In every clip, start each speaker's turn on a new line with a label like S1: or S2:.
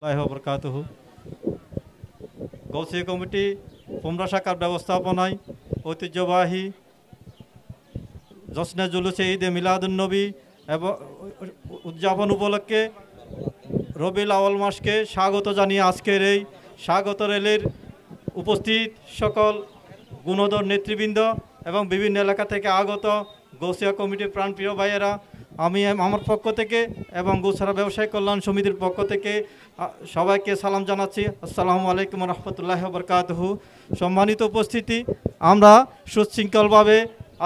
S1: বরকাতুহু। Gausia committee পুমরা শাখার ব্যবস্থাপনায় ঐতিহ্যবাহী জশ্নে জুলুসে ঈদে মিলাদুন্নবী এবং উদযাপন উপলক্ষে রবিউল আউয়াল মাসকে স্বাগত জানিয়ে আজকের এই স্বাগত র্যালির উপস্থিত সকল গুণধর নেতৃবৃন্দ এবং বিভিন্ন এলাকা থেকে আগত গৌসিয়া কমিটির প্রাণপ্রিয় ভাইয়েরা, আমি আমার পক্ষ থেকে এবং গুছারা ব্যবসায়ী কল্যাণ সমিতির পক্ষ থেকে সবাইকে সালাম জানাচ্ছি। আসসালামু আলাইকুম রহমতুল্লাহি ওয়া বারাকাতুহু। সম্মানিত উপস্থিতি, আমরা সুশৃঙ্খলভাবে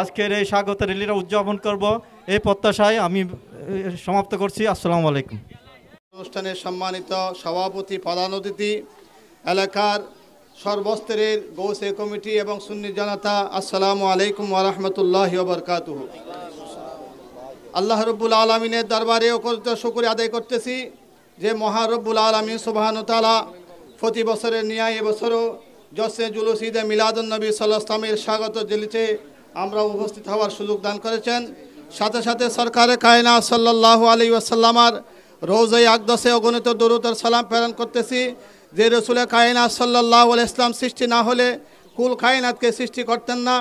S1: আজকের এই স্বাগত র্যালিটা উদযাপন করব, এই প্রত্যাশায় আমি সমাপ্ত করছি। আসসালামু আলাইকুম।
S2: অনুষ্ঠানের সম্মানিত সভাপতি, প্রধান অতিথি, এলাকার সর্বস্তরের গৌসিয়া কমিটি এবং সুন্নি জনতা, আসসালামু আলাইকুম ওয়া রাহমাতুল্লাহি ওয়া বারাকাতুহু। আল্লাহ রব্বুল আলমিনের দরবারে অকৃত শুকরিয়া আদায় করতেছি যে মহা রব্বুল আলমিন সুবহানাহু ওয়া তাআলা প্রতি বছরের ন্যায় এবছরও জশ্নে জুলুস ঈদে মিলাদুন্নবী সাল্লাল্লাহু আলাইহি ওয়াসাল্লামের স্বাগত জেলিতে আমরা উপস্থিত হওয়ার সুযোগ দান করেছেন। সাথে সাথে সরকারে কায়নাত সাল্লাল্লাহু আলাইহি ওয়াসাল্লামার রওজায়ে আকদাসে অগণিত দরুদ ও সালাম প্রেরণ করতেছি যে রসুলে কায়নাত সাল্লাল্লাহু আলাইহি ওয়াসাল্লাম সৃষ্টি না হলে কুল কায়নাতকে সৃষ্টি করতেন না।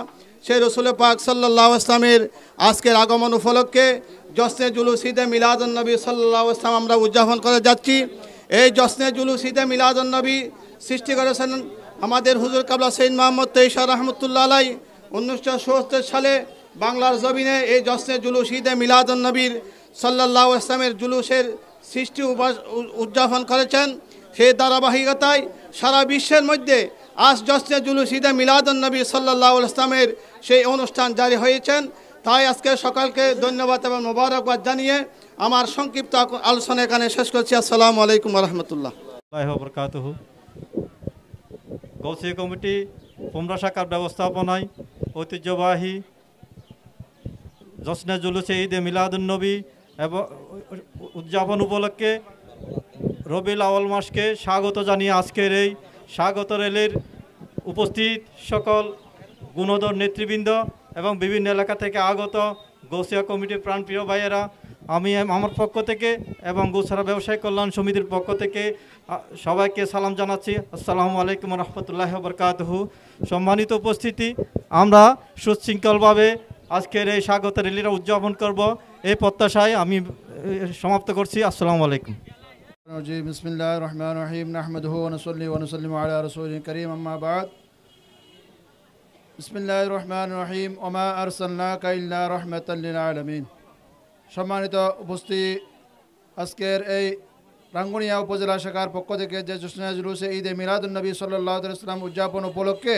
S2: সেই রসুল পাক সাল্লাল্লাহু আলাইহি ওয়াসাল্লামের আজকের আগমন উপলক্ষে জশ্নে জুলুস ঈদে মিলাদুন্নবী সাল্লাল্লাহু আলাইহি ওয়াসাল্লাম আমরা উদযাপন করে যাচ্ছি। এই জশ্নে জুলুস ঈদে মিলাদুন্নবী সৃষ্টি করেছেন আমাদের হুজুর কাবলা সৈয়দ মুহাম্মদ তেইশা রহমতুল্লাহ আলাইহি। 1977 সালে বাংলার জমিনে এই জশ্নে জুলুস ঈদে মিলাদুন্নবীর সাল্লাল্লাহু আলাইহি ওয়াসাল্লামের জুলুসের সৃষ্টি উদযাপন করেছেন। সেই ধারাবাহিকতায় সারা বিশ্বের মধ্যে আজ জশ্নে জুলুস ঈদে মিলাদুন্নবী সাল্লাল্লাহু আলাইহি ওয়াসাল্লামের সেই অনুষ্ঠান জারি হয়েছেন। তাই আজকে সকালকে ধন্যবাদ এবং মোবারকবাদ জানিয়ে আমার সংক্ষিপ্ত আলোচনা এখানে শেষ করছি। আসসালামু আলাইকুম ওয়া রাহমাতুল্লাহি
S1: ওয়া বারাকাতুহু। গৌসিয়া কমিটি পুমরা শাখার ব্যবস্থাপনায় ঐতিহ্যবাহী জশ্নে জুলুসে ঈদে মিলাদুন্নবী এবং উদযাপন উপলক্ষে রবিউল আউয়াল মাসকে স্বাগত জানিয়ে আজকের এই স্বাগত র্যালির উপস্থিত সকল গুণধর নেতৃবৃন্দ এবং বিভিন্ন এলাকা থেকে আগত গৌসিয়া কমিটির প্রাণপ্রিয় ভাইয়েরা, আমি আমার পক্ষ থেকে এবং গুছারা ব্যবসায়ী কল্যাণ সমিতির পক্ষ থেকে সবাইকে সালাম জানাচ্ছি। আসসালামু আলাইকুম রহমতুল্লাহি ওয়া বারাকাতুহু। সম্মানিত উপস্থিতি, আমরা সুশৃঙ্খলভাবে আজকের এই স্বাগত র্যালিটা উদযাপন করব, এই প্রত্যাশায় আমি সমাপ্ত করছি। আসসালামু আলাইকুম।
S3: বিসমিল্লাহির রহমানির রহিম নাহমাদুহু ওয়া নুসাল্লি ওয়া নুসাল্লিমু আলা রাসূলিল কারীম আম্মা বা'দ। বিসমিল্লাহির রহমানির রহিম ওয়া মা আরসালনাকা ইল্লা রাহমাতাল লিল আলামিন। সম্মানিত উপস্থিতি, আজকের এই রাঙ্গুনিয়া উপজেলা শাখার পক্ষ থেকে যে জশ্নে জুলুসে ঈদে মিলাদুন্নবী সাল্লাল্লাহু আলাইহি ওয়াসাল্লাম উদযাপন উপলক্ষে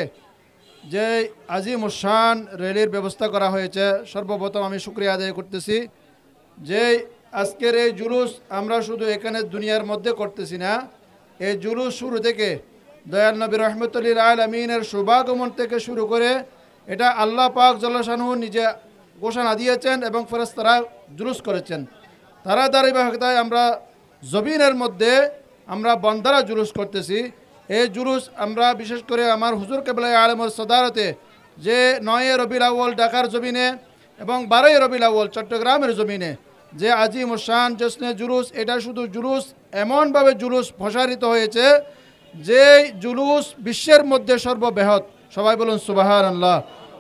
S3: যে আজিমুশ-শান র্যালির ব্যবস্থা করা হয়েছে, সর্বপ্রথম আমি শুকরিয়া আদায় করতেছি যে আজকের এই জুলুস আমরা শুধু এখানে দুনিয়ার মধ্যে করতেছি না, এই জুলুস শুরু থেকে দয়াল নবী রহমতুল লিল আলামিনের শুভাগমন থেকে শুরু করে এটা আল্লাহ পাক জাল্লা শানহু নিজে ঘোষণা দিয়েছেন এবং ফেরেশতারা জুলুস করেছেন। তারা ধারাবাহিকতায় আমরা জমিনের মধ্যে আমরা বন্দারা জুলুস করতেছি। এই জুলুস আমরা বিশেষ করে আমার হুজুর কেবলা আলমের সদারতে যে 9 রবিউল আউয়াল ঢাকার জমিনে এবং 12 রবিউল আউয়াল চট্টগ্রামের জমিনে যে আজিমুশ-শান জশ্নে জুলুস, এটা শুধু জুলুস এমনভাবে জুলুস প্রসারিত হয়েছে যে জুলুস বিশ্বের মধ্যে সর্ববৃহৎ। সবাই বলুন সুবহানাল্লাহ।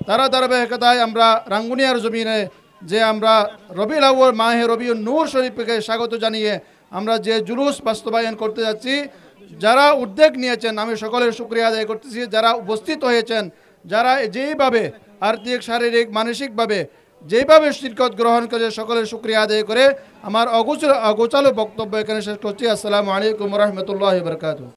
S3: তারা ধারাবাহিকতায় আমরা রাঙ্গুনিয়ার জমিনে যে আমরা রবিউল আউয়াল মাহে রবিউন নূর শরীফকে স্বাগত জানিয়ে আমরা যে জুলুস বাস্তবায়ন করতে যাচ্ছি, যারা উদ্যোগ নিয়েছেন আমি সকলের শুকরিয়া আদায় করতেছি। যারা উপস্থিত হয়েছেন, যারা যেইভাবে আর্থিক, শারীরিক, মানসিকভাবে যেভাবে শিরকত গ্রহণ করে সকলের শুকরিয়া আদায় করে আমার অগোচর বক্তব্য এখানে শেষ করছি। আসসালামু আলাইকুম ওয়া রাহমাতুল্লাহি ওয়া বারাকাতুহু।